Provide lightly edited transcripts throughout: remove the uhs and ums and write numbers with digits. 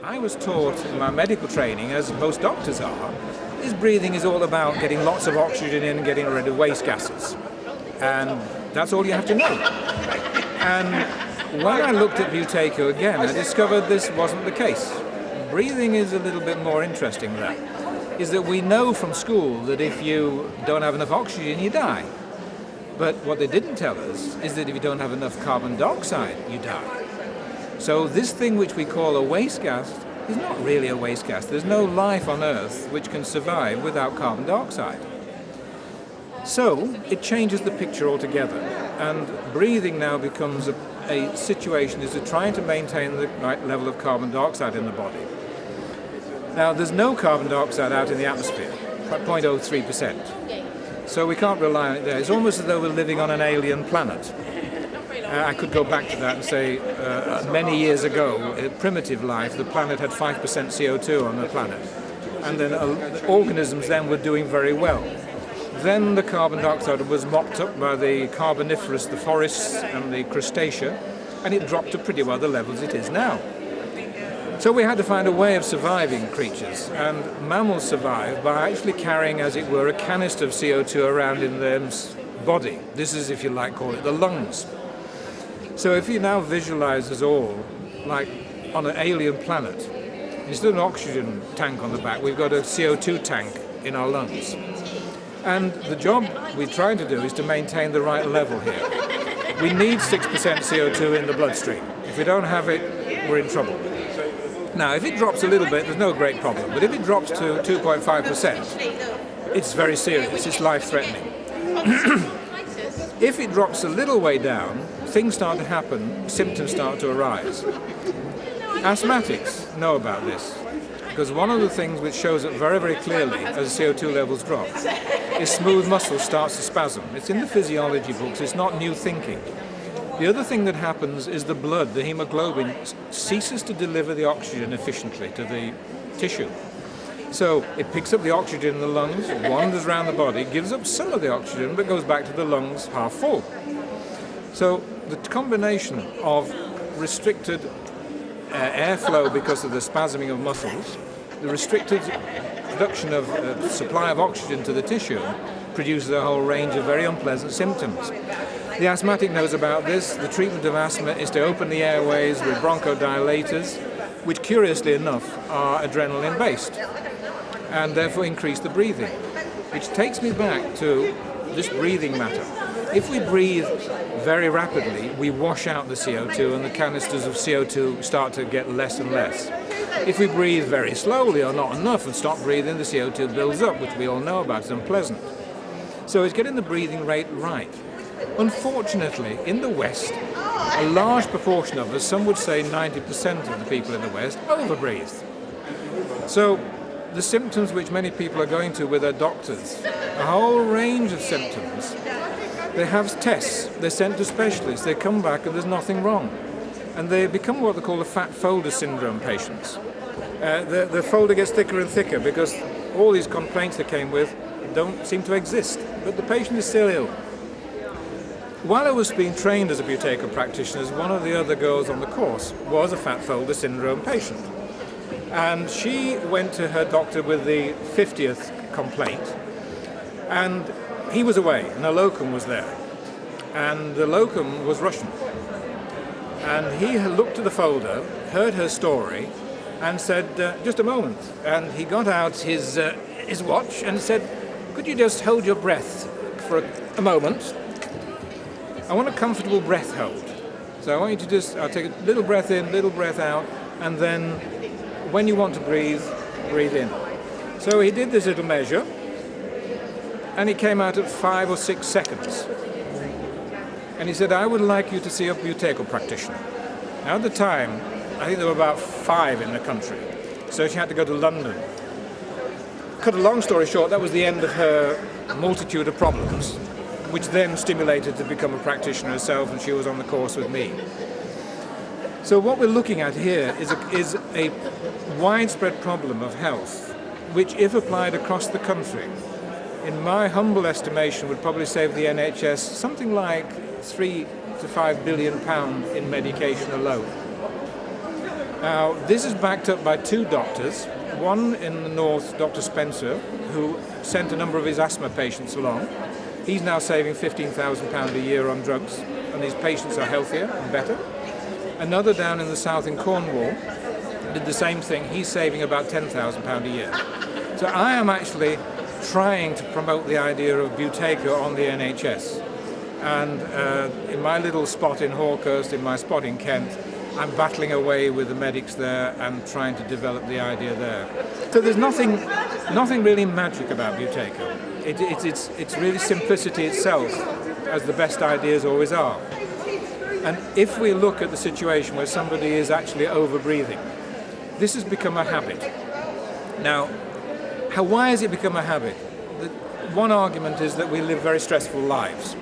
I was taught in my medical training, as most doctors are, is breathing is all about getting lots of oxygen in and getting rid of waste gases. And that's all you have to know. And when I looked at Buteyko again, I discovered this wasn't the case. Breathing is a little bit more interesting than that. Is that we know from school that if you don't have enough oxygen, you die. But what they didn't tell us is that if you don't have enough carbon dioxide, you die. So this thing which we call a waste gas is not really a waste gas. There's no life on Earth which can survive without carbon dioxide. So it changes the picture altogether. And breathing now becomes a situation is to trying to maintain the right level of carbon dioxide in the body. Now there's no carbon dioxide out in the atmosphere, at 0.03%. So we can't rely on it there. It's almost as though we're living on an alien planet. I could go back to that and say many years ago, primitive life, the planet had 5% CO2 on the planet. And then organisms then were doing very well. Then the carbon dioxide was mopped up by the Carboniferous, the forests and the crustacea, and it dropped to pretty well the levels it is now. So we had to find a way of surviving creatures, and mammals survive by actually carrying, as it were, a canister of CO2 around in their body. This is, if you like, call it the lungs. So if you now visualize us all like on an alien planet, instead of an oxygen tank on the back, we've got a CO2 tank in our lungs. And the job we're trying to do is to maintain the right level here. We need 6% CO2 in the bloodstream. If we don't have it, we're in trouble. Now, if it drops a little bit, there's no great problem. But if it drops to 2.5%, it's very serious. It's life-threatening. If it drops a little way down, things start to happen, symptoms start to arise. Asthmatics know about this, because one of the things which shows up very, very clearly as CO2 levels drop is smooth muscle starts to spasm. It's in the physiology books, it's not new thinking. The other thing that happens is the blood, the hemoglobin, ceases to deliver the oxygen efficiently to the tissue. So it picks up the oxygen in the lungs, wanders around the body, gives up some of the oxygen, but goes back to the lungs half full. So the combination of restricted airflow because of the spasming of muscles, the restricted production of supply of oxygen to the tissue produces a whole range of very unpleasant symptoms. The asthmatic knows about this. The treatment of asthma is to open the airways with bronchodilators, which curiously enough are adrenaline based, and therefore increase the breathing. Which takes me back to this breathing matter. If we breathe very rapidly, we wash out the CO2 and the canisters of CO2 start to get less and less. If we breathe very slowly or not enough and stop breathing, the CO2 builds up, which we all know about, it's unpleasant. So it's getting the breathing rate right. Unfortunately, in the West, a large proportion of us, some would say 90% of the people in the West, overbreathe. So the symptoms which many people are going to with their doctors, a whole range of symptoms, they have tests, they're sent to specialists, they come back and there's nothing wrong. And they become what they call the fat folder syndrome patients. The folder gets thicker and thicker because all these complaints they came with don't seem to exist, but the patient is still ill. While I was being trained as a Buteyko practitioner, one of the other girls on the course was a fat folder syndrome patient. And she went to her doctor with the 50th complaint, and he was away, and a locum was there. And the locum was Russian. And he looked at the folder, heard her story, and said, just a moment. And he got out his watch and said, could you just hold your breath for a moment? I want a comfortable breath hold. So I want you to I'll take a little breath in, little breath out, and then when you want to breathe, breathe in. So he did this little measure, and he came out at 5 or 6 seconds. And he said, I would like you to see a Buteyko practitioner. Now at the time, I think there were about 5 in the country, so she had to go to London. Cut a long story short, that was the end of her multitude of problems, which then stimulated to become a practitioner herself, and she was on the course with me. So what we're looking at here is a widespread problem of health, which if applied across the country, in my humble estimation would probably save the NHS something like £3 to £5 billion in medication alone. Now, this is backed up by two doctors, one in the north, Dr. Spencer, who sent a number of his asthma patients along. He's now saving £15,000 a year on drugs, and his patients are healthier and better. Another down in the south in Cornwall did the same thing. He's saving about £10,000 a year. So I am actually trying to promote the idea of Buteyko on the NHS. And in my little spot in Hawkhurst, in my spot in Kent, I'm battling away with the medics there and trying to develop the idea there. So there's nothing really magic about Buteyko. It's really simplicity itself, as the best ideas always are. And if we look at the situation where somebody is actually over-breathing, this has become a habit. Now, why has it become a habit? One argument is that we live very stressful lives,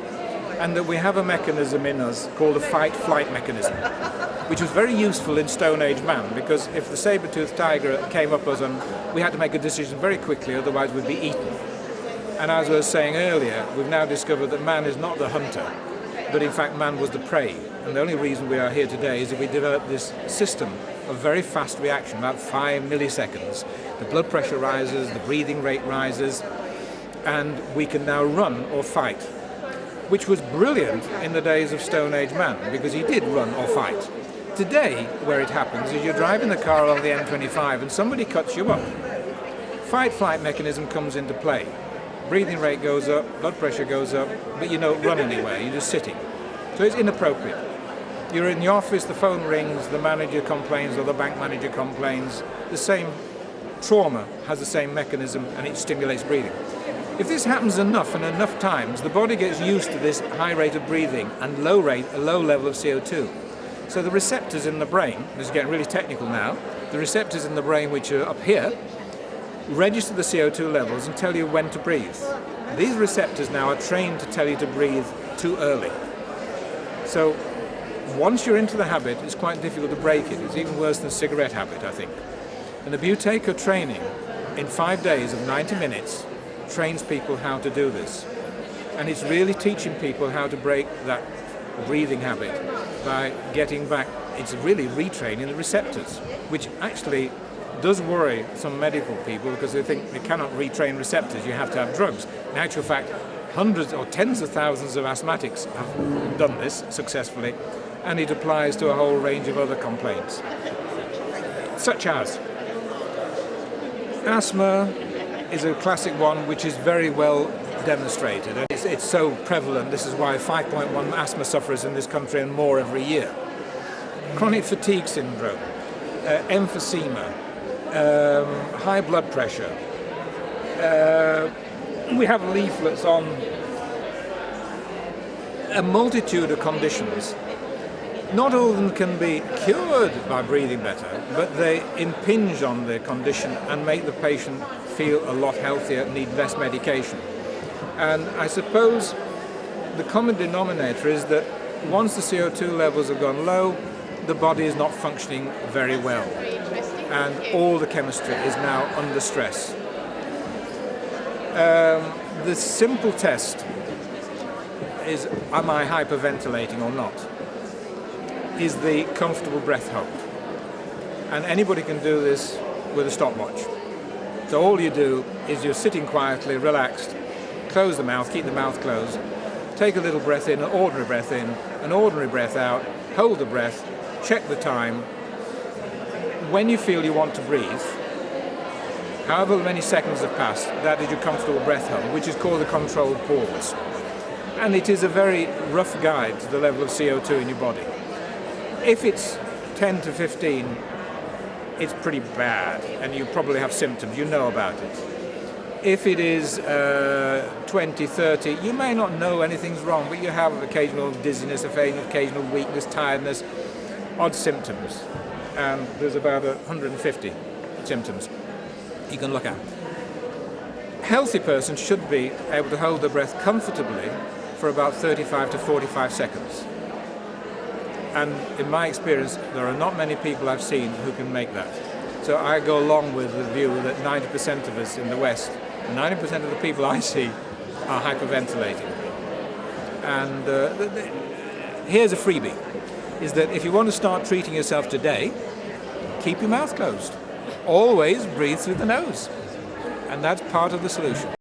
and that we have a mechanism in us called a fight-flight mechanism, which was very useful in Stone Age man, because if the saber-toothed tiger came up us, and we had to make a decision very quickly, otherwise we'd be eaten. And as I was saying earlier, we've now discovered that man is not the hunter, but in fact man was the prey. And the only reason we are here today is that we developed this system of very fast reaction, about 5 milliseconds. The blood pressure rises, the breathing rate rises, and we can now run or fight, which was brilliant in the days of Stone Age man, because he did run or fight. Today, where it happens is you're driving the car along the M25 and somebody cuts you up. Fight-flight mechanism comes into play. Breathing rate goes up, blood pressure goes up, but you don't run anywhere, you're just sitting. So it's inappropriate. You're in the office, the phone rings, the manager complains or the bank manager complains. The same trauma has the same mechanism and it stimulates breathing. If this happens enough and enough times, the body gets used to this high rate of breathing and a low level of CO2. So the receptors in the brain, this is getting really technical now, the receptors in the brain which are up here, register the CO2 levels and tell you when to breathe. These receptors now are trained to tell you to breathe too early. So once you're into the habit, it's quite difficult to break it. It's even worse than a cigarette habit, I think. And the Buteyko training in 5 days of 90 minutes trains people how to do this. And it's really teaching people how to break that breathing habit by getting back, it's really retraining the receptors, which actually does worry some medical people because they think they cannot retrain receptors, you have to have drugs. In actual fact, hundreds or tens of thousands of asthmatics have done this successfully, and it applies to a whole range of other complaints, such as asthma is a classic one which is very well demonstrated, and it's so prevalent. This is why 5.1 asthma sufferers in this country and more every year. Chronic fatigue syndrome, emphysema, high blood pressure. We have leaflets on a multitude of conditions. Not all of them can be cured by breathing better, but they impinge on the condition and make the patient feel a lot healthier, need less medication. And I suppose the common denominator is that once the CO2 levels have gone low, the body is not functioning very well. And all the chemistry is now under stress. The simple test is, am I hyperventilating or not? Is the comfortable breath hold. And anybody can do this with a stopwatch. So all you do is you're sitting quietly, relaxed, close the mouth, keep the mouth closed, take a little breath in, an ordinary breath in, an ordinary breath out, hold the breath, check the time. When you feel you want to breathe, however many seconds have passed, that is your comfortable breath hold, which is called a controlled pause. And it is a very rough guide to the level of CO2 in your body. If it's 10 to 15, it's pretty bad, and you probably have symptoms, you know about it. If it is 20, 30, you may not know anything's wrong, but you have occasional dizziness, occasional weakness, tiredness, odd symptoms. And there's about 150 symptoms you can look at. A healthy person should be able to hold their breath comfortably for about 35 to 45 seconds. And in my experience, there are not many people I've seen who can make that. So I go along with the view that 90% of us in the West, 90% of the people I see are hyperventilating. And here's a freebie, is that if you want to start treating yourself today, keep your mouth closed. Always breathe through the nose. And that's part of the solution.